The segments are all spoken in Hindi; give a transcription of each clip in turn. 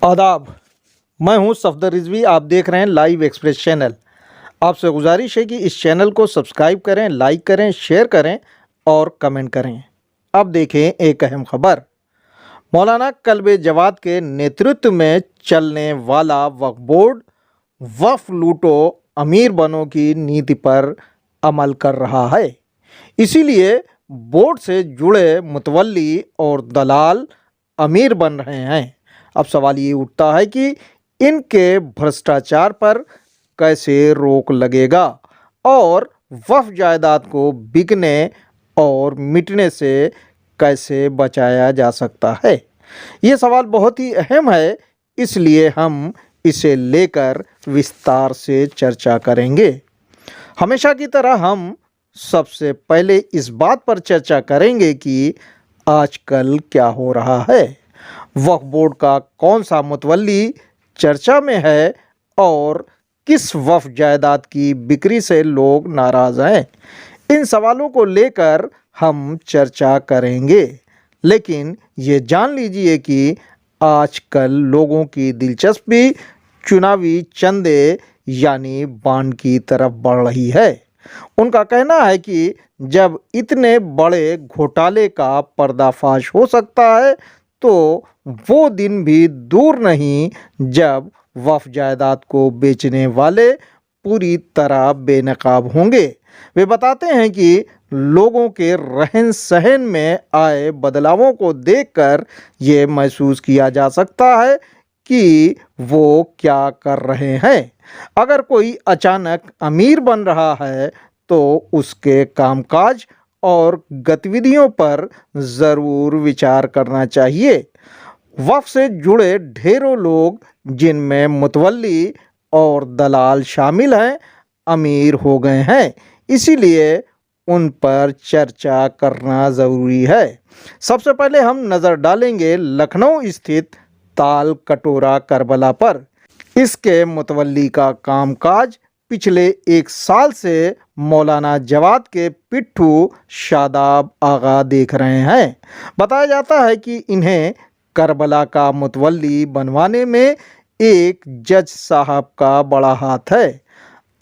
आदाब। मैं हूं सफदर रिजवी। आप देख रहे हैं लाइव एक्सप्रेस चैनल। आपसे गुजारिश है कि इस चैनल को सब्सक्राइब करें, लाइक करें, शेयर करें और कमेंट करें। अब देखें एक अहम खबर। मौलाना कल्बे जवाद के नेतृत्व में चलने वाला वक्फ बोर्ड वक्फ लूटो अमीर बनो की नीति पर अमल कर रहा है। इसीलिए बोर्ड से जुड़े मुतवल्ली और दलाल अमीर बन रहे हैं। अब सवाल ये उठता है कि इनके भ्रष्टाचार पर कैसे रोक लगेगा और वक्फ जायदाद को बिकने और मिटने से कैसे बचाया जा सकता है। ये सवाल बहुत ही अहम है, इसलिए हम इसे लेकर विस्तार से चर्चा करेंगे। हमेशा की तरह हम सबसे पहले इस बात पर चर्चा करेंगे कि आजकल क्या हो रहा है, वक्फ बोर्ड का कौन सा मुतवल्ली चर्चा में है और किस वक्फ जायदाद की बिक्री से लोग नाराज़ हैं। इन सवालों को लेकर हम चर्चा करेंगे, लेकिन ये जान लीजिए कि आजकल लोगों की दिलचस्पी चुनावी चंदे यानी बांड की तरफ बढ़ रही है। उनका कहना है कि जब इतने बड़े घोटाले का पर्दाफाश हो सकता है तो वो दिन भी दूर नहीं जब वक्फ जायदाद को बेचने वाले पूरी तरह बेनकाब होंगे। वे बताते हैं कि लोगों के रहन सहन में आए बदलावों को देखकर ये महसूस किया जा सकता है कि वो क्या कर रहे हैं। अगर कोई अचानक अमीर बन रहा है तो उसके कामकाज और गतिविधियों पर ज़रूर विचार करना चाहिए। वक्फ से जुड़े ढेरों लोग, जिनमें मुतवल्ली और दलाल शामिल हैं, अमीर हो गए हैं। इसीलिए उन पर चर्चा करना ज़रूरी है। सबसे पहले हम नज़र डालेंगे लखनऊ स्थित ताल कटोरा करबला पर। इसके मुतवल्ली का कामकाज पिछले 1 साल से मौलाना जवाद के पिट्ठू शादाब आगा देख रहे हैं। बताया जाता है कि इन्हें करबला का मुतवल्ली बनवाने में एक जज साहब का बड़ा हाथ है।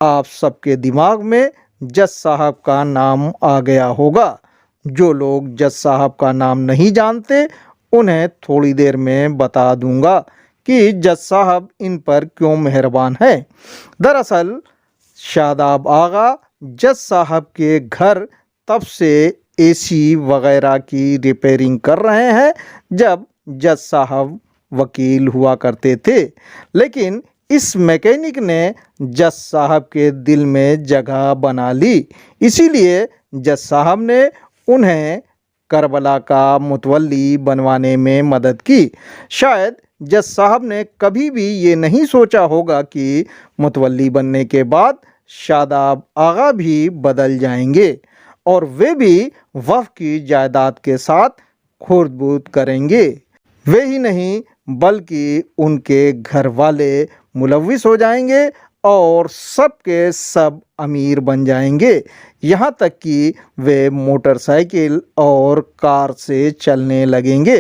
आप सबके दिमाग में जज साहब का नाम आ गया होगा। जो लोग जज साहब का नाम नहीं जानते, उन्हें थोड़ी देर में बता दूंगा कि जज साहब इन पर क्यों मेहरबान हैं। दरअसल शादाब आगा जज साहब के घर तब से एसी वगैरह की रिपेयरिंग कर रहे हैं जब जज साहब वकील हुआ करते थे, लेकिन इस मैकेनिक ने जज साहब के दिल में जगह बना ली। इसीलिए जज साहब ने उन्हें करबला का मुतवल्ली बनवाने में मदद की। शायद जज साहब ने कभी भी ये नहीं सोचा होगा कि मुतवल्ली बनने के बाद शादाब आगा भी बदल जाएंगे और वे भी वक्फ की जायदाद के साथ खुर्द-बुर्द करेंगे। वे ही नहीं बल्कि उनके घर वाले मुलव्विस हो जाएंगे और सब के सब अमीर बन जाएंगे, यहाँ तक कि वे मोटरसाइकिल और कार से चलने लगेंगे।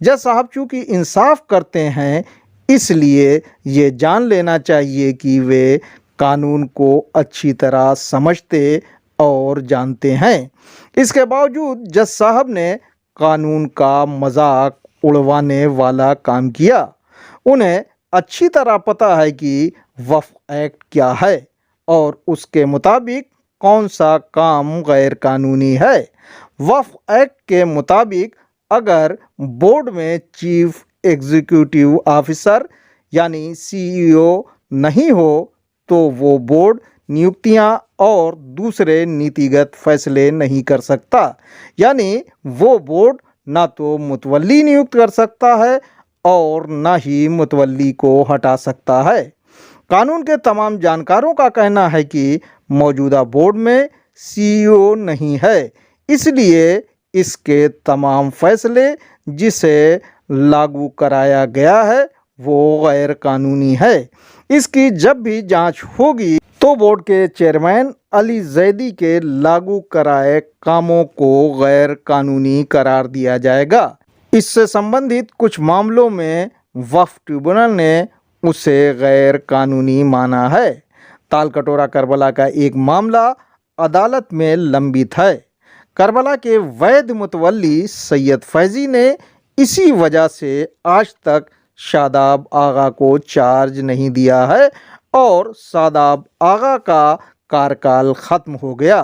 जज साहब चूँकि इंसाफ करते हैं, इसलिए ये जान लेना चाहिए कि वे कानून को अच्छी तरह समझते और जानते हैं। इसके बावजूद जज साहब ने कानून का मजाक उड़वाने वाला काम किया। उन्हें अच्छी तरह पता है कि वक्फ एक्ट क्या है और उसके मुताबिक कौन सा काम गैर कानूनी है। वक्फ एक्ट के मुताबिक अगर बोर्ड में चीफ एग्जीक्यूटिव ऑफिसर यानी सीईओ नहीं हो तो वो बोर्ड नियुक्तियां और दूसरे नीतिगत फैसले नहीं कर सकता। यानी वो बोर्ड ना तो मुतवल्ली नियुक्त कर सकता है और ना ही मुतवल्ली को हटा सकता है। कानून के तमाम जानकारों का कहना है कि मौजूदा बोर्ड में सीईओ नहीं है, इसलिए इसके तमाम फैसले जिसे लागू कराया गया है वो गैर कानूनी है। इसकी जब भी जांच होगी तो बोर्ड के चेयरमैन अली जैदी के लागू कराए कामों को गैर कानूनी करार दिया जाएगा। इससे संबंधित कुछ मामलों में वक्फ ट्रिब्यूनल ने उसे गैर कानूनी माना है। तालकटोरा करबला का एक मामला अदालत में लंबित है। करबला के वैध मुतवल्ली सैयद फैज़ी ने इसी वजह से आज तक शादाब आगा को चार्ज नहीं दिया है और शादाब आगा का कार्यकाल ख़त्म हो गया।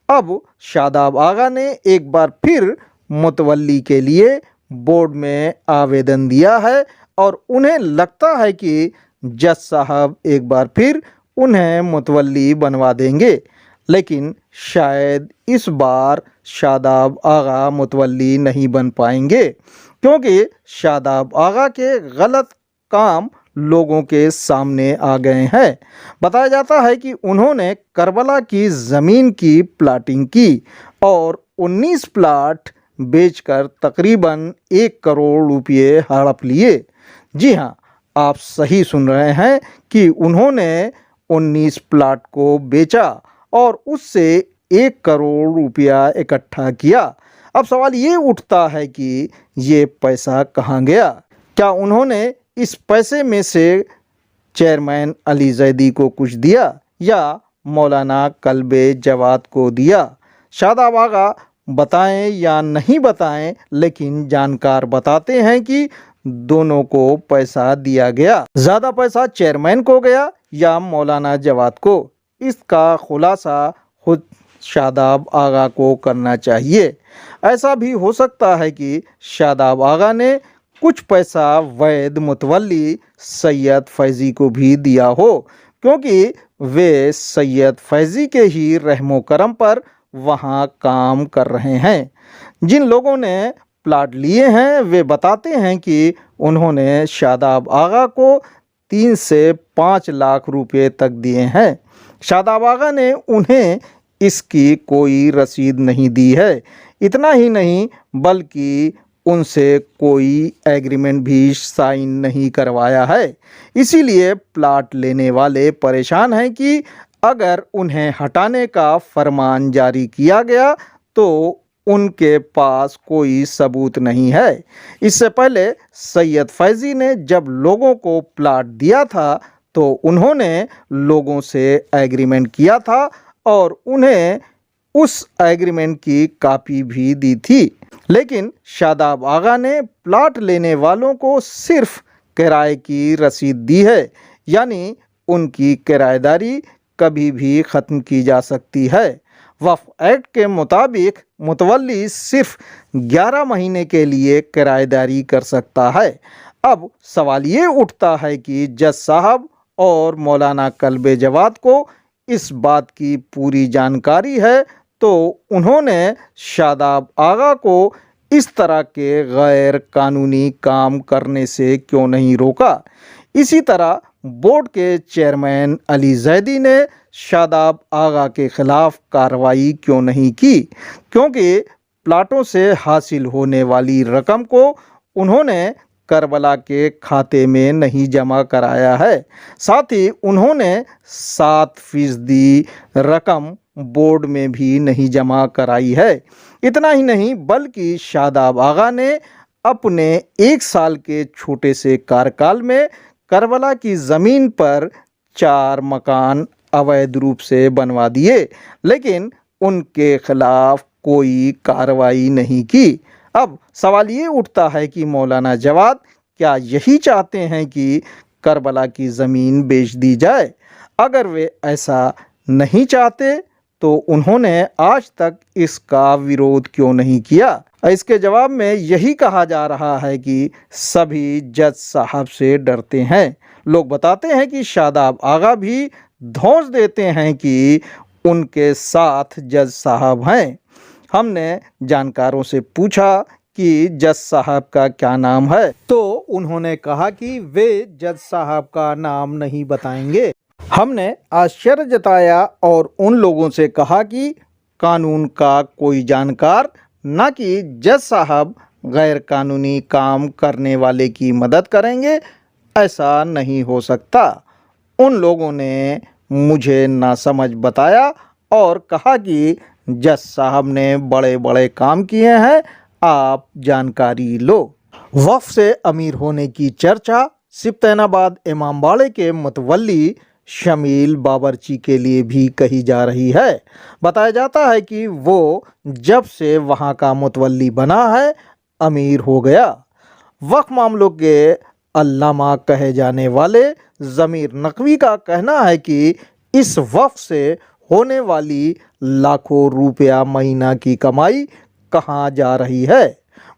अब शादाब आगा ने एक बार फिर मुतवल्ली के लिए बोर्ड में आवेदन दिया है और उन्हें लगता है कि जज साहब एक बार फिर उन्हें मुतवल्ली बनवा देंगे, लेकिन शायद इस बार शादाब आगा मुतवल्ली नहीं बन पाएंगे क्योंकि शादाब आगा के गलत काम लोगों के सामने आ गए हैं। बताया जाता है कि उन्होंने करबला की ज़मीन की प्लाटिंग की और 19 प्लाट बेचकर तकरीबन 1 करोड़ रुपये हड़प लिए। जी हाँ, आप सही सुन रहे हैं कि उन्होंने 19 प्लाट को बेचा और उससे 1 करोड़ रुपया इकट्ठा किया। अब सवाल ये उठता है कि ये पैसा कहाँ गया? क्या उन्होंने इस पैसे में से चेयरमैन अली जैदी को कुछ दिया या मौलाना कल्बे जवाद को दिया? शादाब आगा बताएं या नहीं बताएं, लेकिन जानकार बताते हैं कि दोनों को पैसा दिया गया। ज़्यादा पैसा चेयरमैन को गया या मौलाना जवाद को? इसका खुलासा खुद शादाब आगा को करना चाहिए। ऐसा भी हो सकता है कि शादाब आगा ने कुछ पैसा वैध मुतवल्ली सैयद फैज़ी को भी दिया हो, क्योंकि वे सैयद फैज़ी के ही रहमो करम पर वहाँ काम कर रहे हैं। जिन लोगों ने प्लाट लिए हैं वे बताते हैं कि उन्होंने शादाब आगा को 3 से 5 लाख रुपए तक दिए हैं। शादाब आगा ने उन्हें इसकी कोई रसीद नहीं दी है। इतना ही नहीं बल्कि उनसे कोई एग्रीमेंट भी साइन नहीं करवाया है। इसीलिए प्लाट लेने वाले परेशान हैं कि अगर उन्हें हटाने का फरमान जारी किया गया तो उनके पास कोई सबूत नहीं है। इससे पहले सैयद फैज़ी ने जब लोगों को प्लाट दिया था तो उन्होंने लोगों से एग्रीमेंट किया था और उन्हें उस एग्रीमेंट की कापी भी दी थी। लेकिन शादाब आगा ने प्लाट लेने वालों को सिर्फ किराए की रसीद दी है, यानी उनकी किराएदारी कभी भी ख़त्म की जा सकती है। वक्फ एक्ट के मुताबिक मुतवल्ली सिर्फ 11 महीने के लिए किराएदारी कर सकता है। अब सवाल ये उठता है कि जज साहब और मौलाना कल्बे जवाद को इस बात की पूरी जानकारी है तो उन्होंने शादाब आगा को इस तरह के गैर कानूनी काम करने से क्यों नहीं रोका? इसी तरह बोर्ड के चेयरमैन अली जैदी ने शादाब आगा के खिलाफ कार्रवाई क्यों नहीं की? क्योंकि प्लाटों से हासिल होने वाली रकम को उन्होंने करबला के खाते में नहीं जमा कराया है। साथ ही उन्होंने 7% रकम बोर्ड में भी नहीं जमा कराई है। इतना ही नहीं बल्कि शादाब आगा ने अपने 1 साल के छोटे से कार्यकाल में करबला की ज़मीन पर 4 मकान अवैध रूप से बनवा दिए, लेकिन उनके खिलाफ कोई कार्रवाई नहीं की। अब सवाल ये उठता है कि मौलाना जवाद क्या यही चाहते हैं कि करबला की ज़मीन बेच दी जाए? अगर वे ऐसा नहीं चाहते तो उन्होंने आज तक इसका विरोध क्यों नहीं किया? इसके जवाब में यही कहा जा रहा है कि सभी जज साहब से डरते हैं। लोग बताते हैं कि शादाब आगा भी धौंस देते हैं कि उनके साथ जज साहब हैं। हमने जानकारों से पूछा कि जज साहब का क्या नाम है, तो उन्होंने कहा कि वे जज साहब का नाम नहीं बताएंगे। हमने आश्चर्य जताया और उन लोगों से कहा कि कानून का कोई जानकार, ना कि जज साहब गैर कानूनी काम करने वाले की मदद करेंगे, ऐसा नहीं हो सकता। उन लोगों ने मुझे नासमझ बताया और कहा कि जज साहब ने बड़े बड़े काम किए हैं, आप जानकारी लो। वक्फ से अमीर होने की चर्चा सिब्तैनाबाद इमामबाड़े के मुतवल्ली शमील बाबरची के लिए भी कही जा रही है। बताया जाता है कि वो जब से वहाँ का मुतवल्ली बना है अमीर हो गया। वक्फ मामलों के अल्लामा कहे जाने वाले ज़मीर नकवी का कहना है कि इस वक्फ से होने वाली लाखों रुपया महीना की कमाई कहाँ जा रही है।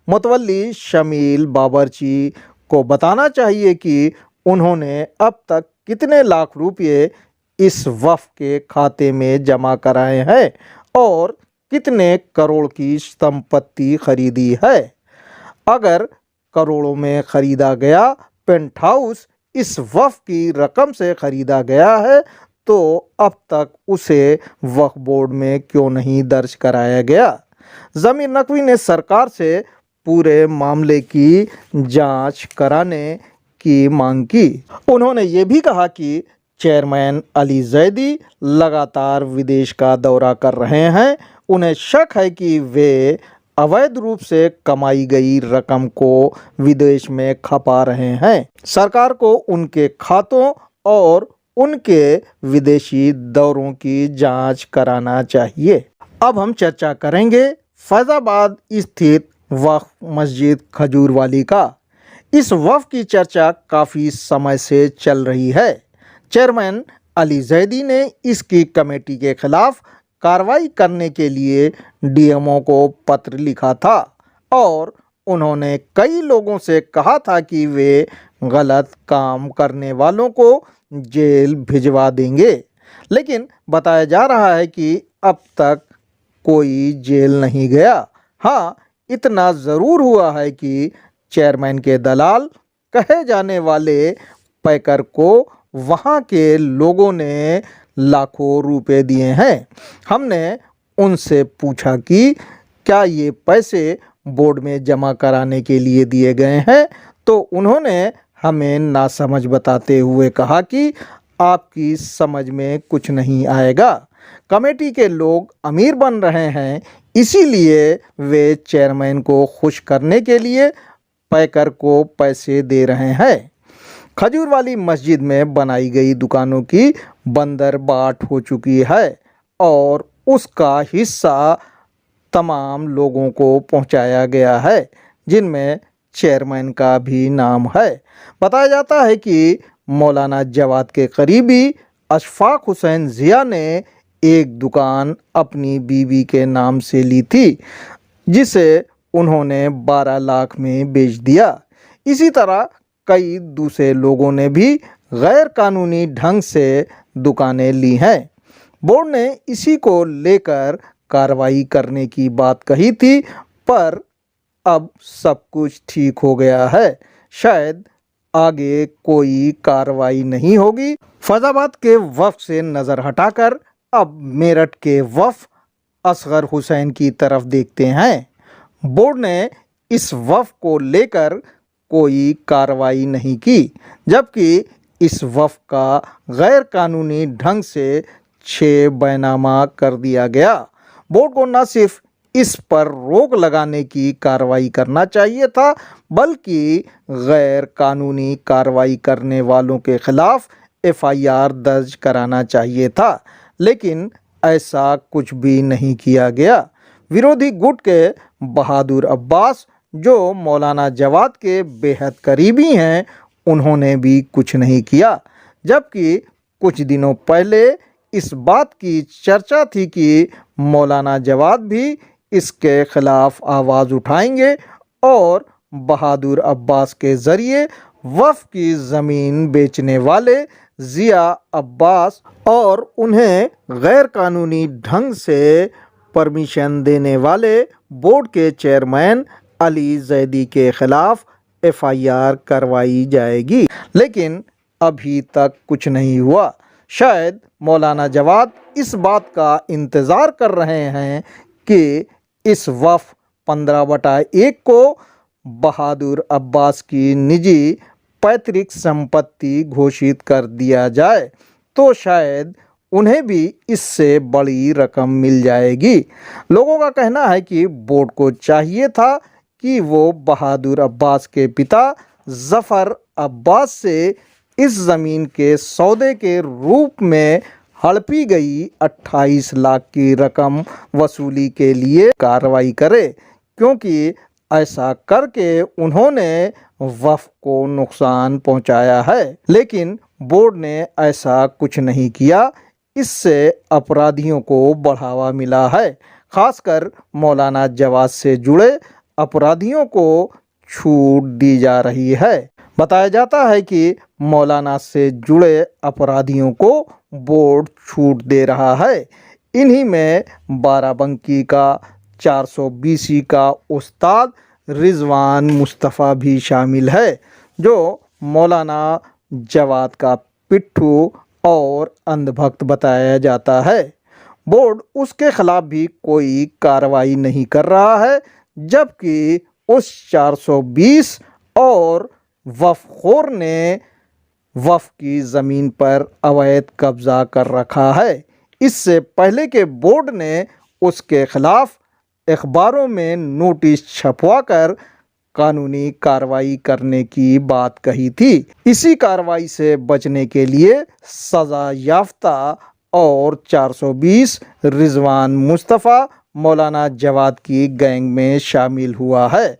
मुतवल्ली शमील बाबरची को बताना चाहिए कि उन्होंने अब तक कितने लाख रुपये इस वक्फ के खाते में जमा कराए हैं और कितने करोड़ की संपत्ति खरीदी है। अगर करोड़ों में खरीदा गया पेंट हाउस इस वक्फ की रकम से खरीदा गया है तो अब तक उसे वक्फ बोर्ड में क्यों नहीं दर्ज कराया गया। ज़मीर नकवी ने सरकार से पूरे मामले की जांच कराने की मांग की। उन्होंने ये भी कहा कि चेयरमैन अली जैदी लगातार विदेश का दौरा कर रहे हैं। उन्हें शक है कि वे अवैध रूप से कमाई गई रकम को विदेश में खपा रहे हैं। सरकार को उनके खातों और उनके विदेशी दौरों की जांच कराना चाहिए। अब हम चर्चा करेंगे फैज़ाबाद स्थित वक्फ मस्जिद खजूरवाली का। इस वक्फ की चर्चा काफ़ी समय से चल रही है। चेयरमैन अली जैदी ने इसकी कमेटी के खिलाफ कार्रवाई करने के लिए डीएमओ को पत्र लिखा था और उन्होंने कई लोगों से कहा था कि वे गलत काम करने वालों को जेल भिजवा देंगे, लेकिन बताया जा रहा है कि अब तक कोई जेल नहीं गया। हाँ, इतना ज़रूर हुआ है कि चेयरमैन के दलाल कहे जाने वाले पैकर को वहाँ के लोगों ने लाखों रुपए दिए हैं। हमने उनसे पूछा कि क्या ये पैसे बोर्ड में जमा कराने के लिए दिए गए हैं, तो उन्होंने हमें नासमझ बताते हुए कहा कि आपकी समझ में कुछ नहीं आएगा। कमेटी के लोग अमीर बन रहे हैं, इसीलिए वे चेयरमैन को खुश करने के लिए पैकर को पैसे दे रहे हैं। खजूरवाली मस्जिद में बनाई गई दुकानों की बंदरबाट हो चुकी है और उसका हिस्सा तमाम लोगों को पहुंचाया गया है, जिनमें चेयरमैन का भी नाम है। बताया जाता है कि मौलाना जवाद के करीबी अशफाक हुसैन ज़िया ने एक दुकान अपनी बीवी के नाम से ली थी, जिसे उन्होंने 12 लाख में बेच दिया। इसी तरह कई दूसरे लोगों ने भी गैर कानूनी ढंग से दुकानें ली हैं। बोर्ड ने इसी को लेकर कार्रवाई करने की बात कही थी, पर अब सब कुछ ठीक हो गया है। शायद आगे कोई कार्रवाई नहीं होगी। फैज़ाबाद के वक्फ से नज़र हटाकर अब मेरठ के वक्फ असगर हुसैन की तरफ देखते हैं। बोर्ड ने इस वक्फ को लेकर कोई कार्रवाई नहीं की, जबकि इस वक्फ का गैर कानूनी ढंग से 6 बैनामा कर दिया गया। बोर्ड को न सिर्फ इस पर रोक लगाने की कार्रवाई करना चाहिए था, बल्कि गैर कानूनी कार्रवाई करने वालों के खिलाफ एफआईआर दर्ज कराना चाहिए था, लेकिन ऐसा कुछ भी नहीं किया गया। विरोधी गुट के बहादुर अब्बास, जो मौलाना जवाद के बेहद करीबी हैं, उन्होंने भी कुछ नहीं किया, जबकि कुछ दिनों पहले इस बात की चर्चा थी कि मौलाना जवाद भी इसके खिलाफ आवाज़ उठाएंगे और बहादुर अब्बास के ज़रिए वक्फ की ज़मीन बेचने वाले ज़िया अब्बास और उन्हें गैर कानूनी ढंग से परमिशन देने वाले बोर्ड के चेयरमैन अली जैदी के खिलाफ एफआईआर करवाई जाएगी, लेकिन अभी तक कुछ नहीं हुआ। शायद मौलाना जवाद इस बात का इंतज़ार कर रहे हैं कि इस वक्फ 15/1 को बहादुर अब्बास की निजी पैतृक संपत्ति घोषित कर दिया जाए, तो शायद उन्हें भी इससे बड़ी रकम मिल जाएगी। लोगों का कहना है कि बोर्ड को चाहिए था कि वो बहादुर अब्बास के पिता ज़फ़र अब्बास से इस ज़मीन के सौदे के रूप में हड़पी गई 28 लाख की रकम वसूली के लिए कार्रवाई करे, क्योंकि ऐसा करके उन्होंने वफ़ को नुकसान पहुंचाया है। लेकिन बोर्ड ने ऐसा कुछ नहीं किया। इससे अपराधियों को बढ़ावा मिला है। खासकर मौलाना जवाद से जुड़े अपराधियों को छूट दी जा रही है। बताया जाता है कि मौलाना से जुड़े अपराधियों को बोर्ड छूट दे रहा है। इन्हीं में बाराबंकी का 420 का उस्ताद रिजवान मुस्तफ़ा भी शामिल है, जो मौलाना जवाद का पिट्ठू और अंधभक्त बताया जाता है। बोर्ड उसके खिलाफ भी कोई कार्रवाई नहीं कर रहा है, जबकि उस 420 और वफ़खोर ने वफ़ की ज़मीन पर अवैध कब्ज़ा कर रखा है। इससे पहले के बोर्ड ने उसके खिलाफ अखबारों में नोटिस छपवाकर कानूनी कार्रवाई करने की बात कही थी। इसी कार्रवाई से बचने के लिए सज़ा याफ्ता और 420 रिजवान मुस्तफ़ा मौलाना जवाद की गैंग में शामिल हुआ है।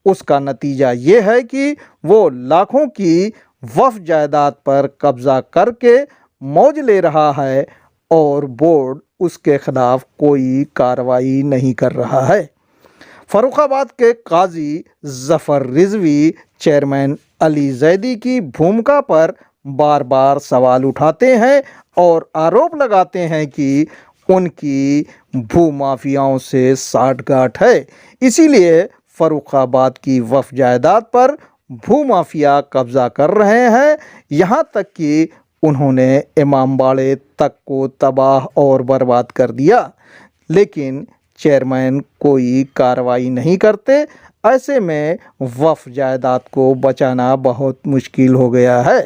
उसका नतीजा ये है कि वो लाखों की वफ़ जायदाद पर कब्ज़ा करके मौज ले रहा है और बोर्ड उसके खिलाफ कोई कार्रवाई नहीं कर रहा है। फर्रुखाबाद के काजी ज़फ़र रिजवी चेयरमैन अली ज़ैदी की भूमिका पर बार बार सवाल उठाते हैं और आरोप लगाते हैं कि उनकी भूमाफियाओं से साठगांठ है। इसीलिए फर्रुखाबाद की वफ़ जायदाद पर भूमाफिया कब्ज़ा कर रहे हैं। यहाँ तक कि उन्होंने इमामबाड़े तक को तबाह और बर्बाद कर दिया, लेकिन चेयरमैन कोई कार्रवाई नहीं करते। ऐसे में वफ़ जायदाद को बचाना बहुत मुश्किल हो गया है।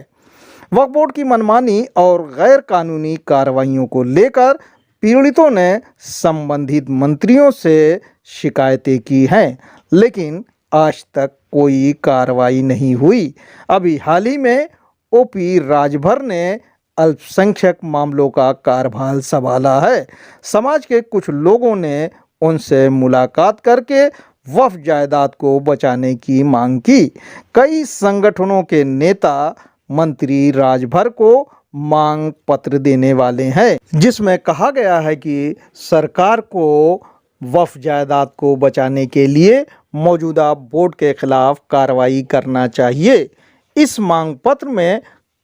वक्फ बोर्ड की मनमानी और गैर कानूनी कार्रवाइयों को लेकर पीड़ितों ने संबंधित मंत्रियों से शिकायतें की हैं, लेकिन आज तक कोई कार्रवाई नहीं हुई। अभी हाल ही में ओपी राजभर ने अल्पसंख्यक मामलों का कार्यभार संभाला है। समाज के कुछ लोगों ने उनसे मुलाकात करके वफ़ जायदाद को बचाने की मांग की। कई संगठनों के नेता मंत्री राजभर को मांग पत्र देने वाले हैं, जिसमें कहा गया है कि सरकार को वफ़ जायदाद को बचाने के लिए मौजूदा बोर्ड के खिलाफ कार्रवाई करना चाहिए। इस मांग पत्र में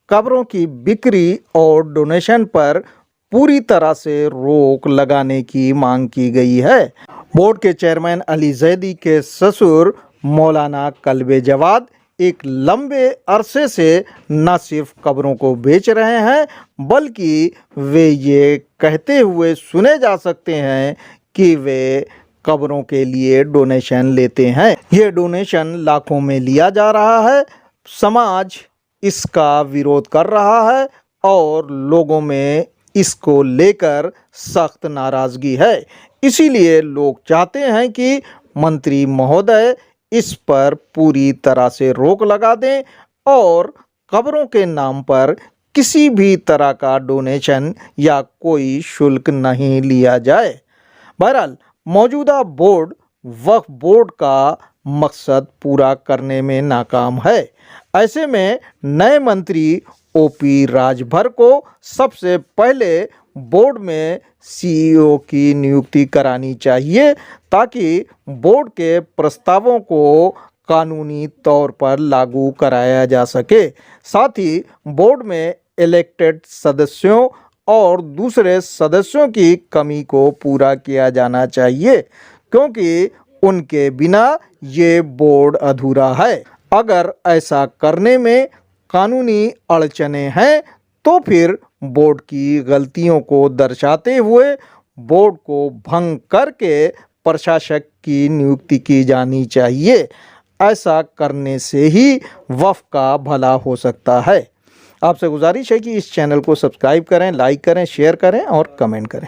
कब्रों की बिक्री और डोनेशन पर पूरी तरह से रोक लगाने की मांग की गई है। बोर्ड के चेयरमैन अली ज़ैदी के ससुर मौलाना कल्बे जवाद एक लंबे अरसे से न सिर्फ कब्रों को बेच रहे हैं, बल्कि वे ये कहते हुए सुने जा सकते हैं कि वे कब्रों के लिए डोनेशन लेते हैं। ये डोनेशन लाखों में लिया जा रहा है। समाज इसका विरोध कर रहा है और लोगों में इसको लेकर सख्त नाराज़गी है। इसीलिए लोग चाहते हैं कि मंत्री महोदय इस पर पूरी तरह से रोक लगा दें और कब्रों के नाम पर किसी भी तरह का डोनेशन या कोई शुल्क नहीं लिया जाए। बहरहाल मौजूदा बोर्ड वक्फ बोर्ड का मकसद पूरा करने में नाकाम है। ऐसे में नए मंत्री ओपी राजभर को सबसे पहले बोर्ड में सीईओ की नियुक्ति करानी चाहिए, ताकि बोर्ड के प्रस्तावों को कानूनी तौर पर लागू कराया जा सके। साथ ही बोर्ड में इलेक्टेड सदस्यों और दूसरे सदस्यों की कमी को पूरा किया जाना चाहिए, क्योंकि उनके बिना ये बोर्ड अधूरा है। अगर ऐसा करने में कानूनी अड़चनें हैं तो फिर बोर्ड की गलतियों को दर्शाते हुए बोर्ड को भंग करके प्रशासक की नियुक्ति की जानी चाहिए। ऐसा करने से ही वफ़ का भला हो सकता है। आपसे गुजारिश है कि इस चैनल को सब्सक्राइब करें, लाइक करें, शेयर करें और कमेंट करें।